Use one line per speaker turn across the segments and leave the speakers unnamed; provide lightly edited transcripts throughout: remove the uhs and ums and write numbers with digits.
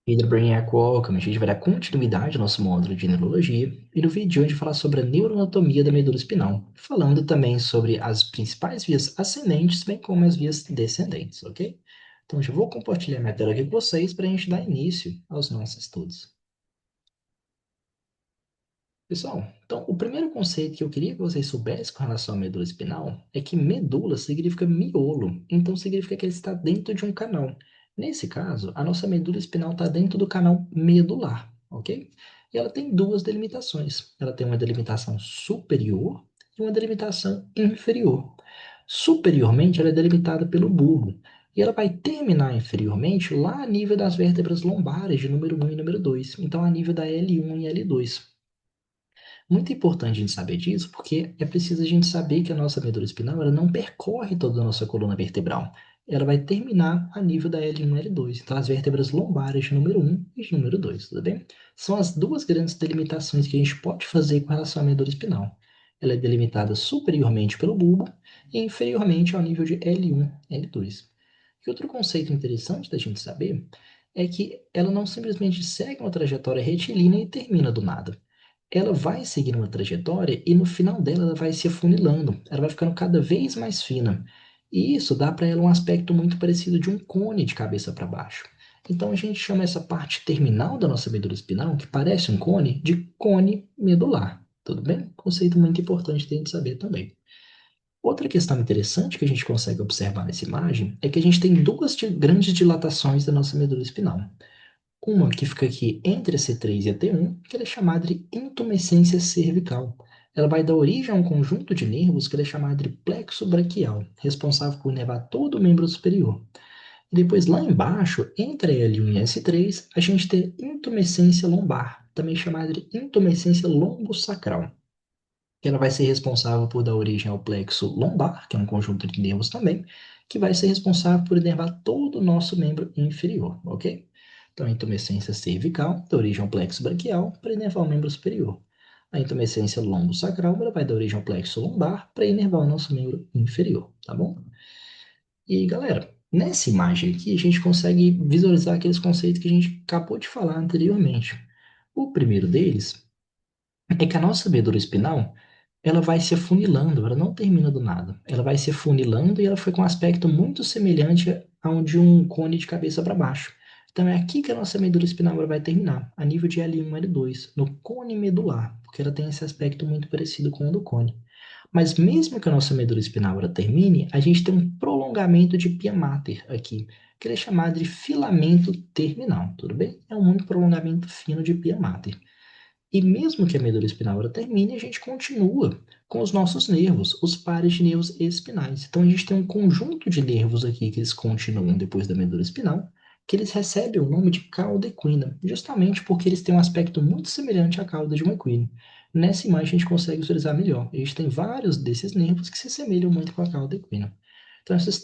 Hidro Brainiac Welcome, a gente vai dar continuidade ao nosso módulo de neurologia e no vídeo de hoje falar sobre a neuroanatomia da medula espinal, falando também sobre as principais vias ascendentes, bem como as vias descendentes, ok? Então, já vou compartilhar minha tela aqui com vocês para a gente dar início aos nossos estudos. Pessoal, então o primeiro conceito que eu queria que vocês soubessem com relação à medula espinal é que medula significa miolo, então significa que ele está dentro de um canal. Nesse caso, a nossa medula espinal está dentro do canal medular, ok? E ela tem duas delimitações. Ela tem uma delimitação superior e uma delimitação inferior. Superiormente, ela é delimitada pelo bulbo. E ela vai terminar inferiormente lá a nível das vértebras lombares de número 1 e número 2. Então, a nível da L1 e L2. Muito importante a gente saber disso, porque é preciso a gente saber que a nossa medula espinal ela não percorre toda a nossa coluna vertebral. Ela vai terminar a nível da L1 e L2, então as vértebras lombares de número 1 e de número 2, tudo bem? São as duas grandes delimitações que a gente pode fazer com relação à medula espinal. Ela é delimitada superiormente pelo bulbo e inferiormente ao nível de L1 e L2. E outro conceito interessante da gente saber é que ela não simplesmente segue uma trajetória retilínea e termina do nada. Ela vai seguir uma trajetória e no final dela ela vai se afunilando, ela vai ficando cada vez mais fina. E isso dá para ela um aspecto muito parecido de um cone de cabeça para baixo. Então a gente chama essa parte terminal da nossa medula espinal, que parece um cone, de cone medular. Tudo bem? Conceito muito importante de a gente saber também. Outra questão interessante que a gente consegue observar nessa imagem é que a gente tem duas grandes dilatações da nossa medula espinal. Uma que fica aqui entre a C3 e a T1, que ela é chamada de intumescência cervical. Ela vai dar origem a um conjunto de nervos que ela é chamado de plexo braquial, responsável por inervar todo o membro superior. E depois, lá embaixo, entre a L1 e a S3, a gente tem intumescência lombar, também chamada de intumescência lombosacral, que ela vai ser responsável por dar origem ao plexo lombar, que é um conjunto de nervos também, que vai ser responsável por inervar todo o nosso membro inferior, ok? Então, a intumescência cervical dá origem ao plexo braquial para inervar o membro superior. A intumescência lombosacral ela vai dar origem ao plexo lombar para inervar o nosso membro inferior, tá bom? E, galera, nessa imagem aqui a gente consegue visualizar aqueles conceitos que a gente acabou de falar anteriormente. O primeiro deles é que a nossa medula espinal, ela vai se afunilando, ela não termina do nada. Ela vai se afunilando e ela foi com um aspecto muito semelhante ao de um cone de cabeça para baixo. Então é aqui que a nossa medula espinal ela vai terminar, a nível de L1 e L2, no cone medular, porque ela tem esse aspecto muito parecido com o do cone. Mas mesmo que a nossa medula espinal ela termine, a gente tem um prolongamento de pia mater aqui, que ele é chamado de filamento terminal, tudo bem? É um único prolongamento fino de pia mater. E mesmo que a medula espinal ela termine, a gente continua com os nossos nervos, os pares de nervos espinais. Então a gente tem um conjunto de nervos aqui que eles continuam depois da medula espinal, que eles recebem o nome de cauda equina, justamente porque eles têm um aspecto muito semelhante à cauda de um equino. Nessa imagem a gente consegue visualizar melhor. A gente tem vários desses nervos que se assemelham muito com a cauda equina. Então essas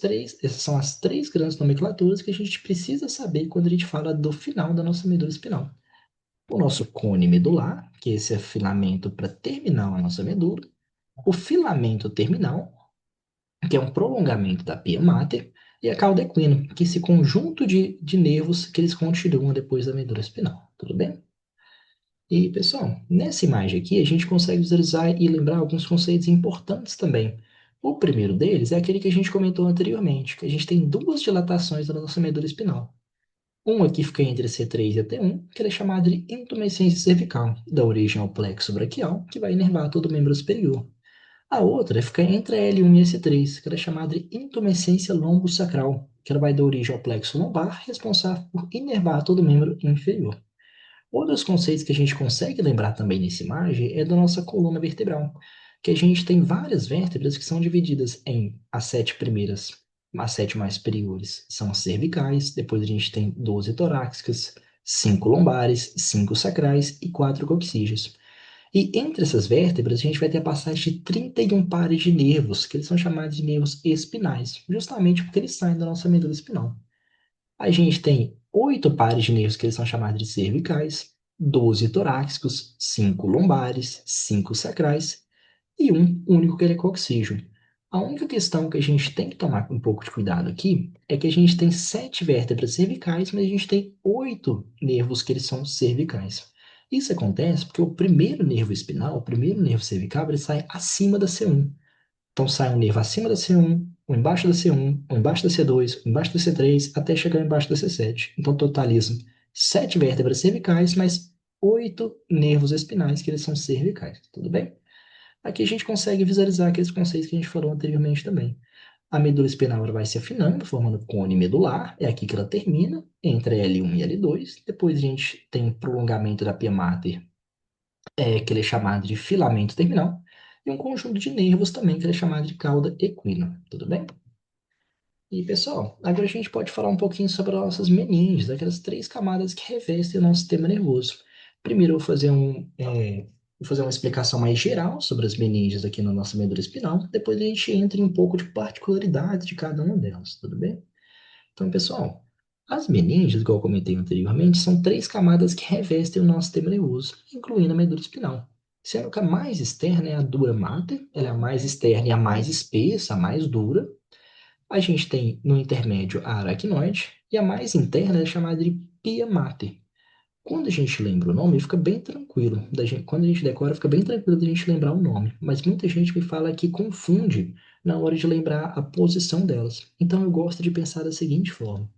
são as três grandes nomenclaturas que a gente precisa saber quando a gente fala do final da nossa medula espinal. O nosso cone medular, que esse é filamento para terminar a nossa medula, o filamento terminal, que é um prolongamento da pia mater, e a cauda equina, que é esse conjunto de nervos que eles continuam depois da medula espinal. Tudo bem? E, pessoal, nessa imagem aqui, a gente consegue visualizar e lembrar alguns conceitos importantes também. O primeiro deles é aquele que a gente comentou anteriormente, que a gente tem duas dilatações da nossa medula espinal. Uma que fica entre a C3 e a T1, que ela é chamada de intumescência cervical, dá origem ao plexo braquial, que vai inervar todo o membro superior. A outra fica entre a L1 e a S3, que ela é chamada de intumescência lombosacral, que ela vai dar origem ao plexo lombar, responsável por inervar todo o membro inferior. Outros conceitos que a gente consegue lembrar também nessa imagem é da nossa coluna vertebral, que a gente tem várias vértebras que são divididas em as sete primeiras, as sete mais superiores são as cervicais, depois a gente tem 12 torácicas, 5 lombares, 5 sacrais e 4 coxígeos. E entre essas vértebras a gente vai ter a passagem de 31 pares de nervos, que eles são chamados de nervos espinais, justamente porque eles saem da nossa medula espinal. A gente tem 8 pares de nervos que eles são chamados de cervicais, 12 torácicos, 5 lombares, 5 sacrais e um único que ele é coxígeo. A única questão que a gente tem que tomar um pouco de cuidado aqui é que a gente tem 7 vértebras cervicais, mas a gente tem 8 nervos que eles são cervicais. Isso acontece porque o primeiro nervo espinal, o primeiro nervo cervical, ele sai acima da C1. Então sai um nervo acima da C1, um embaixo da C1, um embaixo da C2, um embaixo da C3, até chegar embaixo da C7. Então totaliza 7 vértebras cervicais, mais 8 nervos espinais, que eles são cervicais. Tudo bem? Aqui a gente consegue visualizar aqueles conceitos que a gente falou anteriormente também. A medula espinal ela vai se afinando, formando cone medular, é aqui que ela termina, entre L1 e L2. Depois a gente tem um prolongamento da pia mater, que ele é chamado de filamento terminal, e um conjunto de nervos também, que ele é chamado de cauda equina. Tudo bem? E pessoal, agora a gente pode falar um pouquinho sobre as nossas meninges, aquelas 3 camadas que revestem o nosso sistema nervoso. Primeiro eu vou fazer uma explicação mais geral sobre as meninges aqui na nossa medula espinal, depois a gente entra em um pouco de particularidades de cada uma delas, tudo bem? Então, pessoal, as meninges, igual eu comentei anteriormente, são 3 camadas que revestem o nosso sistema nervoso, incluindo a medula espinal. Sendo que a mais externa é a dura mater, ela é a mais externa e a mais espessa, a mais dura. A gente tem no intermédio a aracnoide e a mais interna é chamada de pia mater. Quando a gente lembra o nome, fica bem tranquilo. Quando a gente decora, fica bem tranquilo da gente lembrar o nome. Mas muita gente me fala que confunde na hora de lembrar a posição delas. Então eu gosto de pensar da seguinte forma.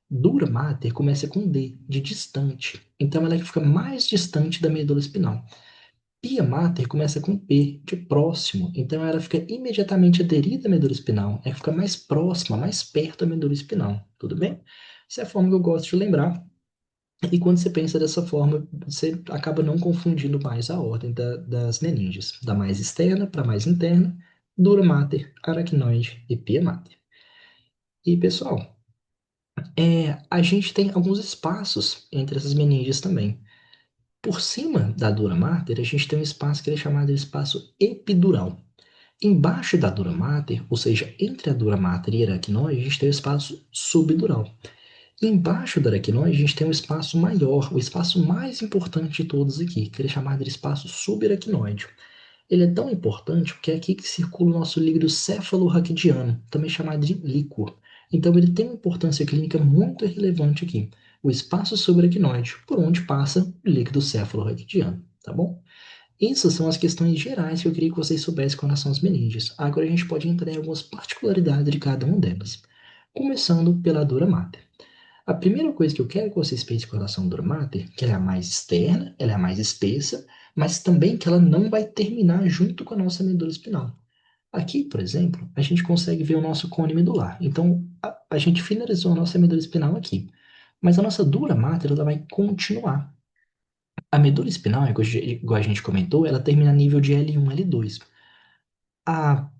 Dura mater começa com D, de distante. Então ela fica mais distante da medula espinal. Pia mater começa com P, de próximo, então ela fica imediatamente aderida à medula espinal, ela fica mais próxima, mais perto da medula espinal, tudo bem? Essa é a forma que eu gosto de lembrar, e quando você pensa dessa forma, você acaba não confundindo mais a ordem das meninges, da mais externa para a mais interna, dura mater, aracnoide e pia mater. E pessoal, a gente tem alguns espaços entre essas meninges também. Por cima da dura mater, a gente tem um espaço que é chamado de espaço epidural. Embaixo da dura mater, ou seja, entre a dura mater e a aracnoide, a gente tem o espaço subdural. Embaixo da aracnoide, a gente tem um espaço maior, o espaço mais importante de todos aqui, que ele é chamado de espaço subaracnoide. Ele é tão importante porque é aqui que circula o nosso líquido cefalorraquidiano, também chamado de líquor. Então ele tem uma importância clínica muito relevante aqui, o espaço subaracnoide, por onde passa o líquido cefalorraquidiano, tá bom? Essas são as questões gerais que eu queria que vocês soubessem com relação às meninges. Agora a gente pode entrar em algumas particularidades de cada uma delas. Começando pela dura mater. A primeira coisa que eu quero que vocês pensem com relação à dura mater, que ela é a mais externa, ela é a mais espessa, mas também que ela não vai terminar junto com a nossa medula espinal. Aqui, por exemplo, a gente consegue ver o nosso cone medular. Então, a gente finalizou a nossa medula espinal aqui. Mas a nossa dura mater, ela vai continuar. A medula espinal, igual a gente comentou, ela termina a nível de L1, L2. A,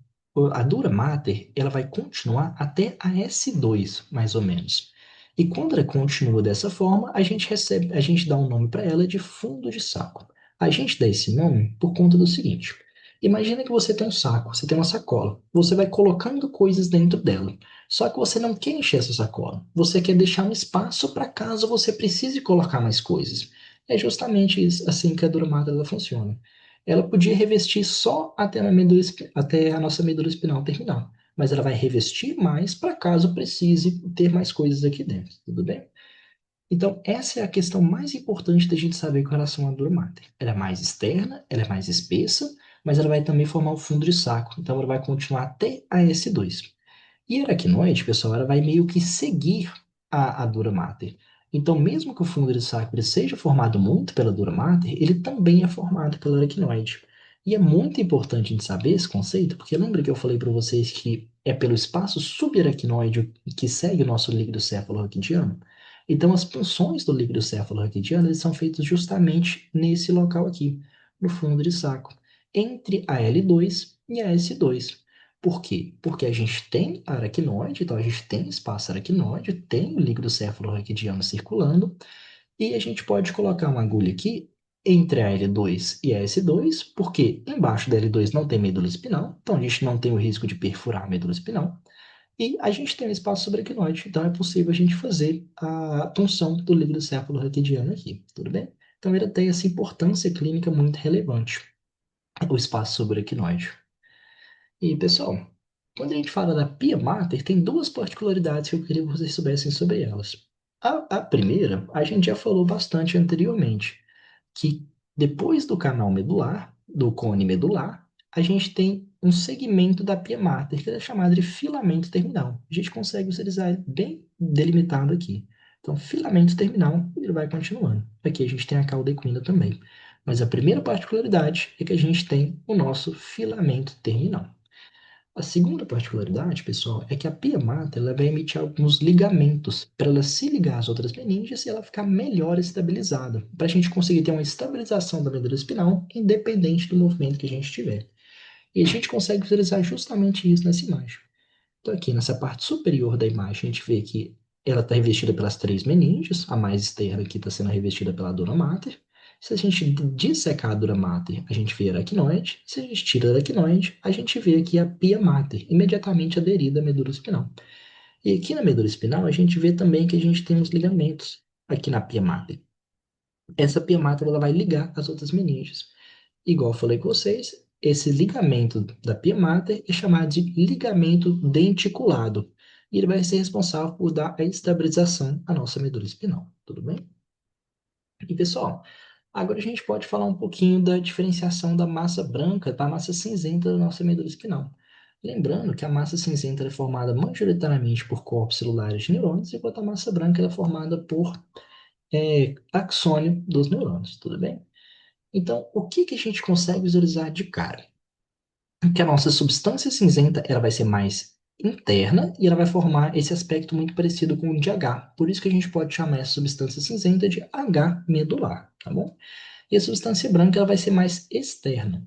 a dura mater, ela vai continuar até a S2, mais ou menos. E quando ela continua dessa forma, a gente dá um nome para ela de fundo de saco. A gente dá esse nome por conta do seguinte: imagina que você tem um saco, você tem uma sacola, você vai colocando coisas dentro dela. Só que você não quer encher essa sacola, você quer deixar um espaço para caso você precise colocar mais coisas. É justamente isso, assim que a dura mater ela funciona. Ela podia revestir só até a nossa medula espinal terminal, mas ela vai revestir mais para caso precise ter mais coisas aqui dentro, tudo bem? Então, essa é a questão mais importante da gente saber com relação à dura mater. Ela é mais externa, ela é mais espessa, mas ela vai também formar o fundo de saco, então ela vai continuar até a S2. E a aracnoide, pessoal, ela vai meio que seguir a dura mater. Então, mesmo que o fundo de saco seja formado muito pela dura mater, ele também é formado pela aracnoide. E é muito importante de saber esse conceito, porque lembra que eu falei para vocês que é pelo espaço subaracnoide que segue o nosso líquido cefalorraquidiano? Então, as funções do líquido cefalorraquidiano eles são feitas justamente nesse local aqui, no fundo de saco, entre a L2 e a S2. Por quê? Porque a gente tem aracnoide, então a gente tem espaço aracnoide, tem o líquido cefalorraquidiano circulando, e a gente pode colocar uma agulha aqui entre a L2 e a S2, porque embaixo da L2 não tem medula espinal, então a gente não tem o risco de perfurar a medula espinal, e a gente tem um espaço subaracnoide, então é possível a gente fazer a punção do líquido cefalorraquidiano aqui, tudo bem? Então ele tem essa importância clínica muito relevante, o espaço subaracnoide. E pessoal, Quando a gente fala da pia mater, tem duas particularidades que eu queria que vocês soubessem sobre elas. A primeira, a gente já falou bastante anteriormente, que depois do canal medular, do cone medular, a gente tem um segmento da pia mater, que é chamado de filamento terminal. A gente consegue visualizar ele bem delimitado aqui. Então, filamento terminal, ele vai continuando. Aqui a gente tem a cauda equina também. Mas a primeira particularidade é que a gente tem o nosso filamento terminal. A segunda particularidade, pessoal, é que a pia mater ela vai emitir alguns ligamentos para ela se ligar às outras meninges e ela ficar melhor estabilizada, para a gente conseguir ter uma estabilização da medula espinal independente do movimento que a gente tiver. E a gente consegue visualizar justamente isso nessa imagem. Então, aqui nessa parte superior da imagem, a gente vê que ela está revestida pelas três meninges, a mais externa aqui está sendo revestida pela dura mater. Se a gente dissecar a dura mater, a gente vê a aracnoide. Se a gente tira a aracnoide, a gente vê aqui a pia mater, imediatamente aderida à medula espinal. E aqui na medula espinal, a gente vê também que a gente tem os ligamentos aqui na pia mater. Essa pia mater ela vai ligar as outras meninges. Igual eu falei com vocês, esse ligamento da pia mater é chamado de ligamento denticulado. E ele vai ser responsável por dar a estabilização à nossa medula espinal. Tudo bem? E pessoal, agora a gente pode falar um pouquinho da diferenciação da massa branca da massa cinzenta da nossa medula espinal. Lembrando que a massa cinzenta é formada majoritariamente por corpos celulares de neurônios, enquanto a massa branca é formada por axônio dos neurônios. Tudo bem? Então, o que que a gente consegue visualizar de cara? Que a nossa substância cinzenta ela vai ser mais interna e ela vai formar esse aspecto muito parecido com o de H. Por isso que a gente pode chamar essa substância cinzenta de H medular, tá bom? E a substância branca ela vai ser mais externa.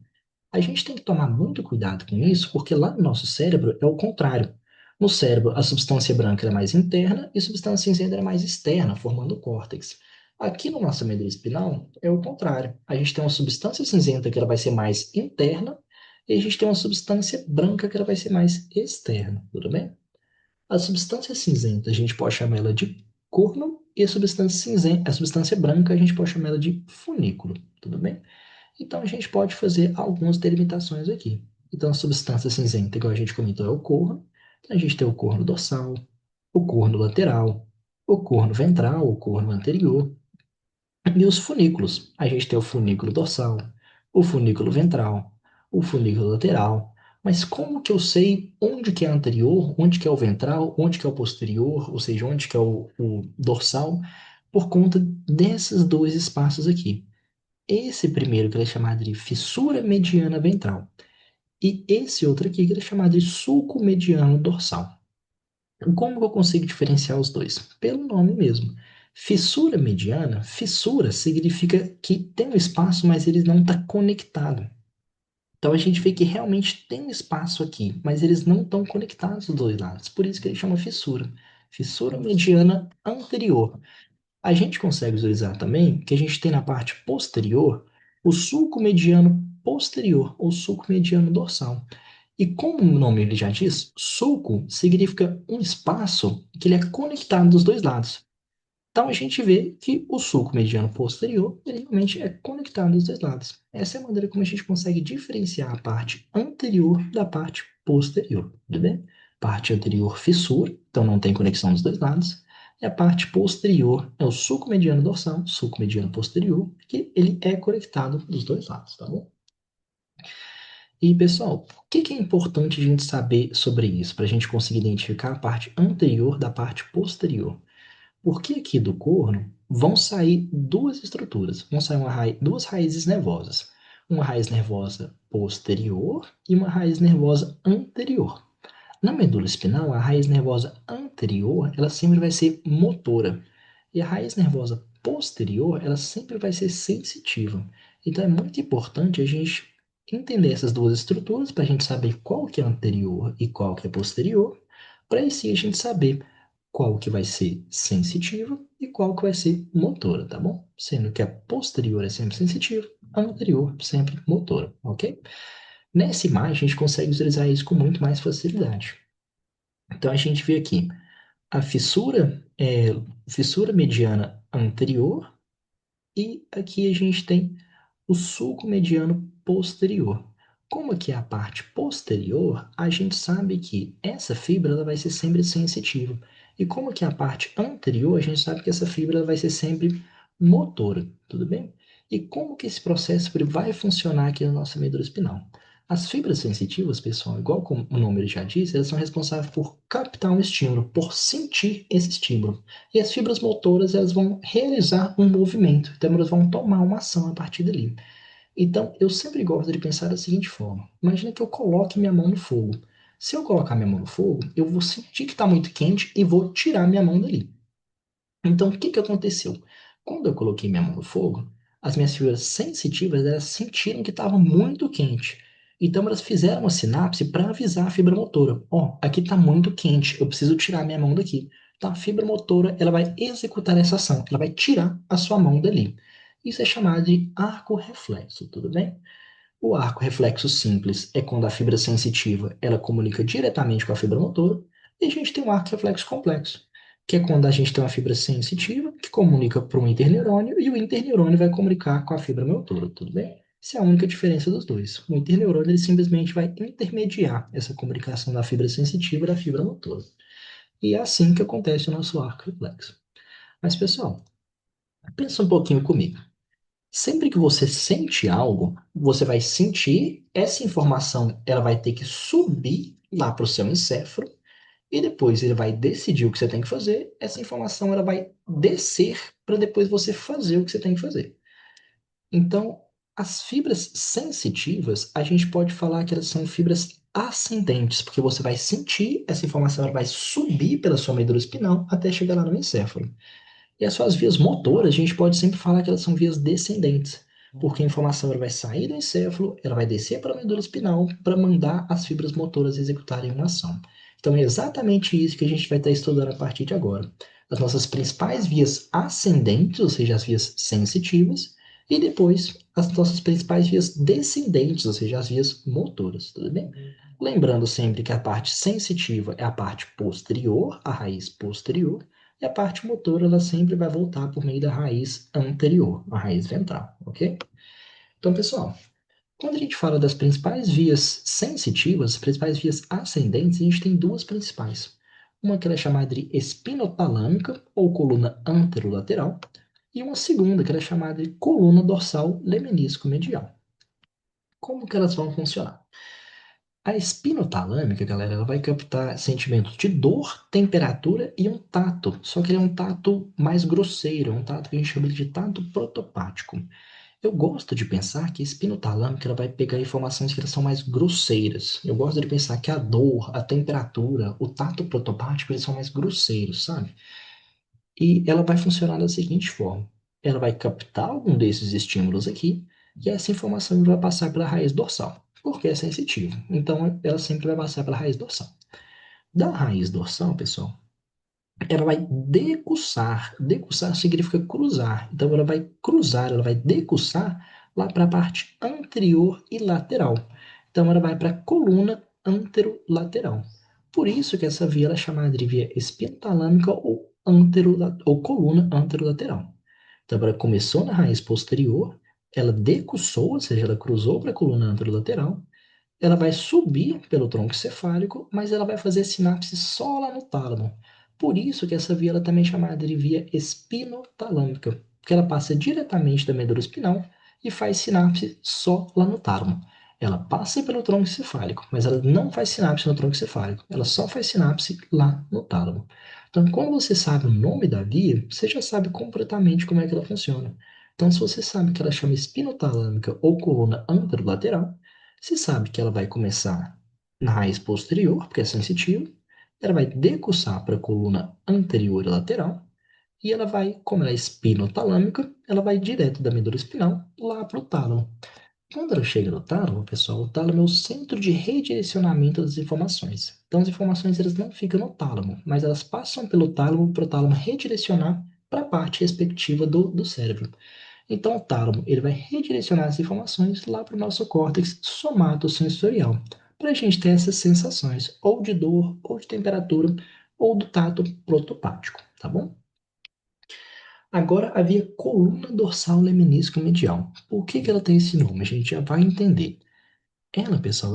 A gente tem que tomar muito cuidado com isso, porque lá no nosso cérebro é o contrário. No cérebro, a substância branca é mais interna e a substância cinzenta é mais externa, formando o córtex. Aqui no nosso medula espinal é o contrário. A gente tem uma substância cinzenta que ela vai ser mais interna e a gente tem uma substância branca que ela vai ser mais externa, tudo bem? A substância cinzenta a gente pode chamar ela de corno e a substância cinzenta, a substância branca a gente pode chamar ela de funículo, tudo bem? Então, a gente pode fazer algumas delimitações aqui. Então, a substância cinzenta, igual a gente comentou, é o corno. Então, a gente tem o corno dorsal, o corno lateral, o corno ventral, o corno anterior. E os funículos. A gente tem o funículo dorsal, o funículo ventral, o funículo lateral. Mas como que eu sei onde que é anterior, onde que é o ventral, onde que é o posterior, ou seja, onde que é o dorsal? Por conta desses dois espaços aqui. Esse primeiro que ele é chamado de fissura mediana ventral. E esse outro aqui que ele é chamado de sulco mediano dorsal. Como que eu consigo diferenciar os dois? Pelo nome mesmo. Fissura mediana, fissura significa que tem um espaço, mas ele não está conectado. Então a gente vê que realmente tem um espaço aqui, mas eles não estão conectados os dois lados. Por isso que ele chama fissura. Fissura mediana anterior. A gente consegue visualizar também que a gente tem na parte posterior o sulco mediano posterior, ou sulco mediano dorsal. E como o nome ele já diz, sulco significa um espaço que ele é conectado dos dois lados. Então a gente vê que o sulco mediano posterior ele realmente é conectado dos dois lados. Essa é a maneira como a gente consegue diferenciar a parte anterior da parte posterior, tudo bem? Parte anterior fissura, então não tem conexão dos dois lados. E a parte posterior é o sulco mediano dorsal, sulco mediano posterior, que ele é conectado dos dois lados, tá bom? E pessoal, por que que é importante a gente saber sobre isso, para a gente conseguir identificar a parte anterior da parte posterior? Porque aqui do corno vão sair duas estruturas, vão sair duas raízes nervosas. Uma raiz nervosa posterior e uma raiz nervosa anterior. Na medula espinal, a raiz nervosa anterior, ela sempre vai ser motora. E a raiz nervosa posterior, ela sempre vai ser sensitiva. Então é muito importante a gente entender essas duas estruturas para a gente saber qual que é anterior e qual que é posterior, para assim a gente saber qual que vai ser sensitiva e qual que vai ser motora, tá bom? Sendo que a posterior é sempre sensitiva, a anterior sempre motora, ok? Nessa imagem, a gente consegue visualizar isso com muito mais facilidade. Então, a gente vê aqui a fissura mediana anterior e aqui a gente tem o sulco mediano posterior. Como que é a parte posterior, a gente sabe que essa fibra ela vai ser sempre sensitiva. E como que é a parte anterior, a gente sabe que essa fibra ela vai ser sempre motora, tudo bem? E como que esse processo ele vai funcionar aqui na nossa medula espinhal? As fibras sensitivas, pessoal, igual como o nome já diz, elas são responsáveis por captar um estímulo, por sentir esse estímulo. E as fibras motoras, elas vão realizar um movimento, então elas vão tomar uma ação a partir dali. Então, eu sempre gosto de pensar da seguinte forma: imagina que eu coloque minha mão no fogo. Se eu colocar minha mão no fogo, eu vou sentir que está muito quente e vou tirar minha mão dali. Então, o que que aconteceu? Quando eu coloquei minha mão no fogo, as minhas fibras sensitivas elas sentiram que estava muito quente. Então, elas fizeram uma sinapse para avisar a fibra motora: ó, aqui está muito quente, eu preciso tirar minha mão daqui. Então, a fibra motora ela vai executar essa ação, ela vai tirar a sua mão dali. Isso é chamado de arco reflexo, tudo bem? O arco reflexo simples é quando a fibra sensitiva ela comunica diretamente com a fibra motora, e a gente tem um arco reflexo complexo, que é quando a gente tem uma fibra sensitiva que comunica para um interneurônio e o interneurônio vai comunicar com a fibra motora, tudo bem? Essa é a única diferença dos dois. O interneurônio ele simplesmente vai intermediar essa comunicação da fibra sensitiva e da fibra motora. E é assim que acontece o nosso arco reflexo. Mas, pessoal, pensa um pouquinho comigo. Sempre que você sente algo, você vai sentir essa informação, ela vai ter que subir lá para o seu encéfalo e depois ele vai decidir o que você tem que fazer. Essa informação ela vai descer para depois você fazer o que você tem que fazer. Então, as fibras sensitivas, a gente pode falar que elas são fibras ascendentes, porque você vai sentir essa informação, ela vai subir pela sua medula espinhal até chegar lá no encéfalo. E as suas vias motoras, a gente pode sempre falar que elas são vias descendentes, porque a informação ela vai sair do encéfalo, ela vai descer para a medula espinal para mandar as fibras motoras executarem uma ação. Então é exatamente isso que a gente vai estar estudando a partir de agora. As nossas principais vias ascendentes, ou seja, as vias sensitivas, e depois as nossas principais vias descendentes, ou seja, as vias motoras, tudo bem? Lembrando sempre que a parte sensitiva é a parte posterior, a raiz posterior, e a parte motora, ela sempre vai voltar por meio da raiz anterior, a raiz ventral, ok? Então, pessoal, quando a gente fala das principais vias sensitivas, as principais vias ascendentes, a gente tem duas principais. Uma que ela é chamada de espinotalâmica, ou coluna anterolateral, e uma segunda que ela é chamada de coluna dorsal lemnisco-medial. Como que elas vão funcionar? A espinotalâmica, galera, ela vai captar sentimentos de dor, temperatura e um tato. Só que ele é um tato mais grosseiro, é um tato que a gente chama de tato protopático. Eu gosto de pensar que a espinotalâmica ela vai pegar informações que elas são mais grosseiras. Eu gosto de pensar que a dor, a temperatura, o tato protopático, eles são mais grosseiros, sabe? E ela vai funcionar da seguinte forma. Ela vai captar algum desses estímulos aqui e essa informação vai passar pela raiz dorsal, porque é sensitivo. Então, ela sempre vai passar pela raiz dorsal. Da raiz dorsal, pessoal, ela vai decussar. Decussar significa cruzar. Então, ela vai cruzar, ela vai decussar lá para a parte anterior e lateral. Então, ela vai para a coluna anterolateral. Por isso que essa via ela é chamada de via espinotalâmica ou coluna anterolateral. Então, ela começou na raiz posterior, ela decussou, ou seja, ela cruzou para a coluna anterolateral, ela vai subir pelo tronco cefálico, mas ela vai fazer sinapse só lá no tálamo. Por isso que essa via ela também é chamada de via espinotalâmica, porque ela passa diretamente da medula espinal e faz sinapse só lá no tálamo. Ela passa pelo tronco cefálico, mas ela não faz sinapse no tronco cefálico, ela só faz sinapse lá no tálamo. Então, quando você sabe o nome da via, você já sabe completamente como é que ela funciona. Então, se você sabe que ela chama espinotalâmica ou coluna anterolateral, você sabe que ela vai começar na raiz posterior, porque é sensitivo, ela vai decussar para a coluna anterior e lateral, e ela vai, como ela é espinotalâmica, ela vai direto da medula espinal lá para o tálamo. Quando ela chega no tálamo, pessoal, o tálamo é o centro de redirecionamento das informações. Então, as informações elas não ficam no tálamo, mas elas passam pelo tálamo para o tálamo redirecionar para a parte respectiva do cérebro. Então, o tálamo ele vai redirecionar as informações lá para o nosso córtex somatosensorial, para a gente ter essas sensações, ou de dor, ou de temperatura, ou do tato protopático, tá bom? Agora, a via coluna dorsal lemnisco medial. Por que que ela tem esse nome? A gente já vai entender. Ela, pessoal,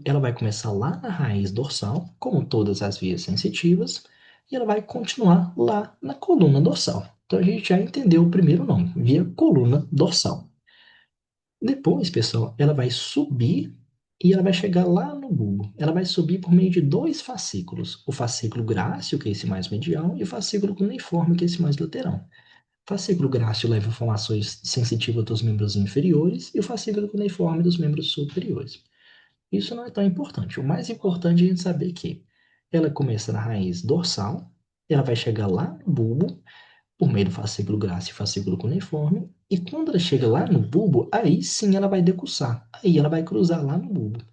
ela vai começar lá na raiz dorsal, como todas as vias sensitivas, e ela vai continuar lá na coluna dorsal. Então a gente já entendeu o primeiro nome, via coluna dorsal. Depois, pessoal, ela vai subir e ela vai chegar lá no bulbo. Ela vai subir por meio de dois fascículos: o fascículo grácil, que é esse mais medial, e o fascículo cuneiforme, que é esse mais lateral. O fascículo grácil leva informações sensitivas dos membros inferiores e o fascículo cuneiforme dos membros superiores. Isso não é tão importante. O mais importante é a gente saber que ela começa na raiz dorsal, ela vai chegar lá no bulbo, por meio do fascículo grácil e fascículo cuneiforme, e quando ela chega lá no bulbo, aí sim ela vai decussar. Aí ela vai cruzar lá no bulbo.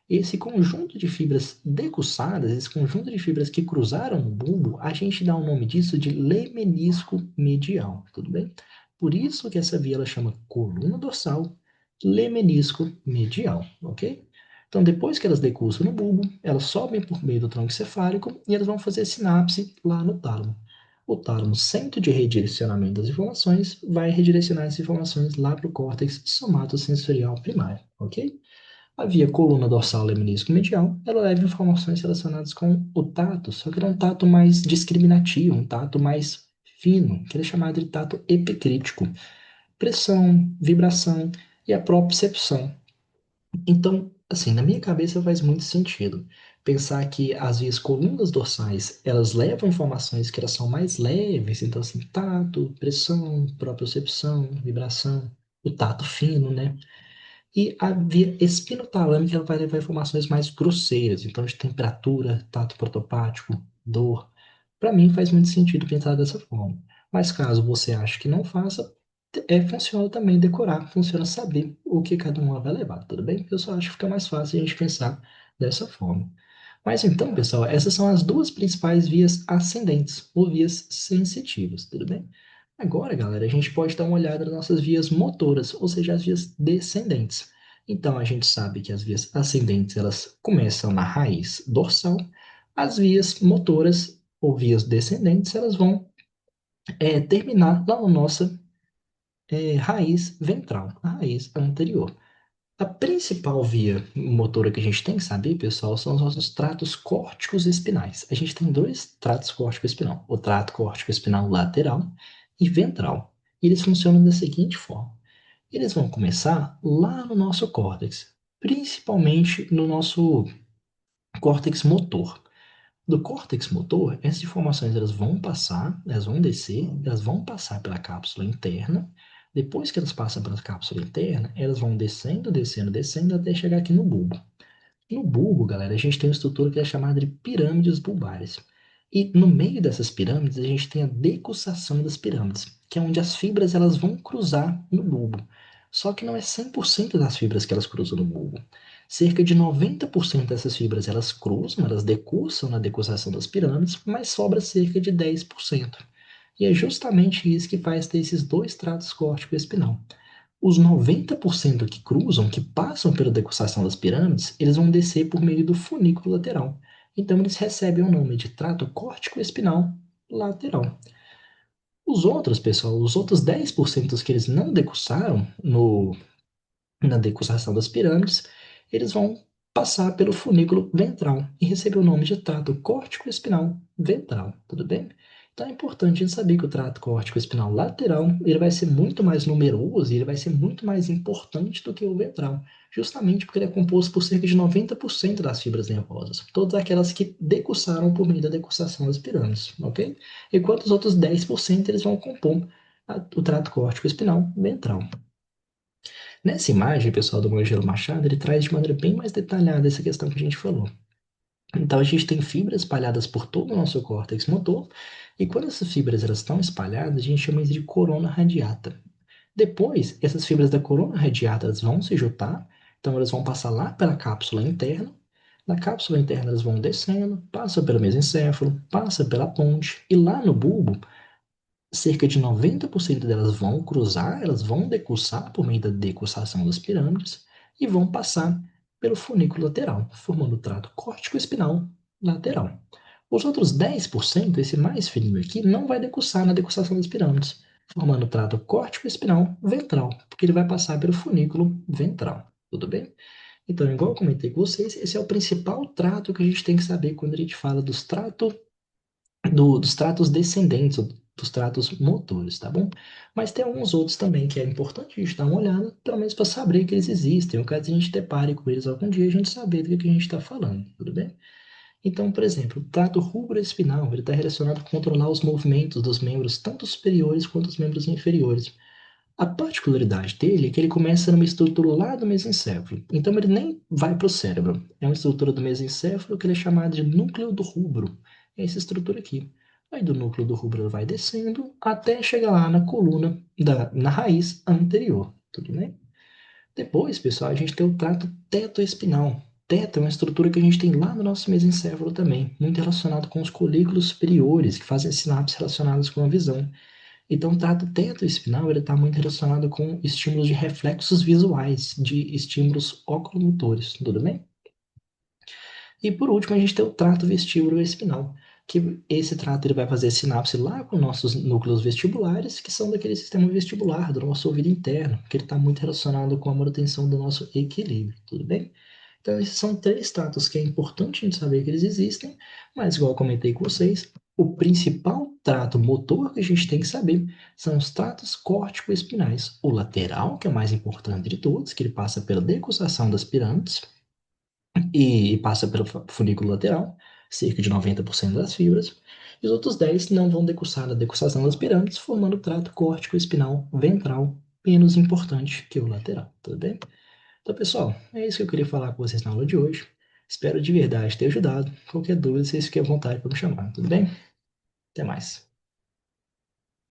Esse conjunto de fibras decussadas, esse conjunto de fibras que cruzaram o bulbo, a gente dá o nome disso de lemenisco medial, tudo bem? Por isso que essa via ela chama coluna dorsal, lemenisco medial, ok? Então, depois que elas decussam no bulbo, elas sobem por meio do tronco cefálico e elas vão fazer sinapse lá no tálamo. O tálamo, centro de redirecionamento das informações, vai redirecionar essas informações lá para o córtex somatosensorial primário, ok? A via coluna dorsal lemnisco medial, ela leva informações relacionadas com o tato, só que é um tato mais discriminativo, um tato mais fino, que é chamado de tato epicrítico. Pressão, vibração e a propriocepção. Então, assim, na minha cabeça faz muito sentido pensar que as vias colunas dorsais, elas levam informações que elas são mais leves, então assim, tato, pressão, propriocepção, vibração, o tato fino, né? E a via espinotalâmica ela vai levar informações mais grosseiras, então de temperatura, tato protopático, dor. Para mim faz muito sentido pensar dessa forma. Mas caso você ache que não faça, funciona também decorar, funciona saber o que cada uma vai levar, tudo bem? Eu só acho que fica mais fácil a gente pensar dessa forma. Mas então, pessoal, essas são as duas principais vias ascendentes, ou vias sensitivas, tudo bem? Agora, galera, a gente pode dar uma olhada nas nossas vias motoras, ou seja, as vias descendentes. Então, a gente sabe que as vias ascendentes, elas começam na raiz dorsal, as vias motoras, ou vias descendentes, elas vão terminar lá na nossa raiz ventral, a raiz anterior. A principal via motora que a gente tem que saber, pessoal, são os nossos tratos córticos espinais. A gente tem dois tratos córtico espinal, o trato córtico espinal lateral e ventral. E eles funcionam da seguinte forma: eles vão começar lá no nosso córtex, principalmente no nosso córtex motor. Do córtex motor, essas informações elas vão passar, elas vão descer, elas vão passar pela cápsula interna. Depois que elas passam pela cápsula interna, elas vão descendo, descendo, descendo até chegar aqui no bulbo. No bulbo, galera, a gente tem uma estrutura que é chamada de pirâmides bulbares. E no meio dessas pirâmides, a gente tem a decussação das pirâmides, que é onde as fibras elas vão cruzar no bulbo. Só que não é 100% das fibras que elas cruzam no bulbo. Cerca de 90% dessas fibras elas cruzam, elas decussam na decussação das pirâmides, mas sobra cerca de 10%. E é justamente isso que faz ter esses dois tratos córtico-espinal. Os 90% que cruzam, que passam pela decussação das pirâmides, eles vão descer por meio do funículo lateral. Então, eles recebem o nome de trato córtico-espinal lateral. Os outros, pessoal, os outros 10% que eles não decussaram na decussação das pirâmides, eles vão passar pelo funículo ventral e receber o nome de trato córtico-espinal ventral, tudo bem? Então é importante a gente saber que o trato córtico-espinal lateral ele vai ser muito mais numeroso e ele vai ser muito mais importante do que o ventral, justamente porque ele é composto por cerca de 90% das fibras nervosas, todas aquelas que decussaram por meio da decussação das pirâmides, ok? Enquanto os outros 10% eles vão compor o trato córtico-espinal ventral. Nessa imagem, pessoal, do Mangelo Machado, ele traz de maneira bem mais detalhada essa questão que a gente falou. Então, a gente tem fibras espalhadas por todo o nosso córtex motor, e quando essas fibras elas estão espalhadas, a gente chama isso de corona radiata. Depois, essas fibras da corona radiata elas vão se juntar, então elas vão passar lá pela cápsula interna. Na cápsula interna, elas vão descendo, passa pelo mesencéfalo, passa pela ponte, e lá no bulbo, cerca de 90% delas vão cruzar, elas vão decussar por meio da decussação das pirâmides e vão passar pelo funículo lateral, formando o trato córtico-espinal lateral. Os outros 10%, esse mais fininho aqui, não vai decussar na decussação das pirâmides, formando o trato córtico-espinal ventral, porque ele vai passar pelo funículo ventral. Tudo bem? Então, igual eu comentei com vocês, esse é o principal trato que a gente tem que saber quando a gente fala dos tratos descendentes, ou dos tratos motores, tá bom? Mas tem alguns outros também que é importante a gente dar uma olhada, pelo menos para saber que eles existem, ou caso a gente depare com eles algum dia, a gente saber do que a gente está falando, tudo bem? Então, por exemplo, o trato rubroespinal, ele está relacionado com controlar os movimentos dos membros, tanto superiores quanto os membros inferiores. A particularidade dele é que ele começa numa estrutura lá do mesencéfalo. Então ele nem vai para o cérebro. É uma estrutura do mesencéfalo que ele é chamado de núcleo do rubro. É essa estrutura aqui. Aí do núcleo do rubro ele vai descendo até chegar lá na coluna, na raiz anterior. Tudo bem? Depois, pessoal, a gente tem o trato tetoespinal. Teto é uma estrutura que a gente tem lá no nosso mesencéfalo também, muito relacionado com os colículos superiores, que fazem sinapses relacionadas com a visão. Então, o trato tetoespinal ele está muito relacionado com estímulos de reflexos visuais, de estímulos oculomotores, tudo bem? E por último, a gente tem o trato vestíbulo-espinal, que esse trato ele vai fazer sinapse lá com nossos núcleos vestibulares, que são daquele sistema vestibular do nosso ouvido interno, que ele está muito relacionado com a manutenção do nosso equilíbrio, tudo bem? Então, esses são três tratos que é importante a gente saber que eles existem, mas igual eu comentei com vocês, o principal trato motor que a gente tem que saber são os tratos córtico-espinais. O lateral, que é o mais importante de todos, que ele passa pela decussação das pirâmides, e passa pelo funículo lateral, cerca de 90% das fibras, e os outros 10 não vão decussar na decussação das pirâmides, formando o trato córtico-espinal ventral, menos importante que o lateral, tudo bem? Então, pessoal, é isso que eu queria falar com vocês na aula de hoje. Espero de verdade ter ajudado. Qualquer dúvida, vocês fiquem à vontade para me chamar, tudo bem? Até mais.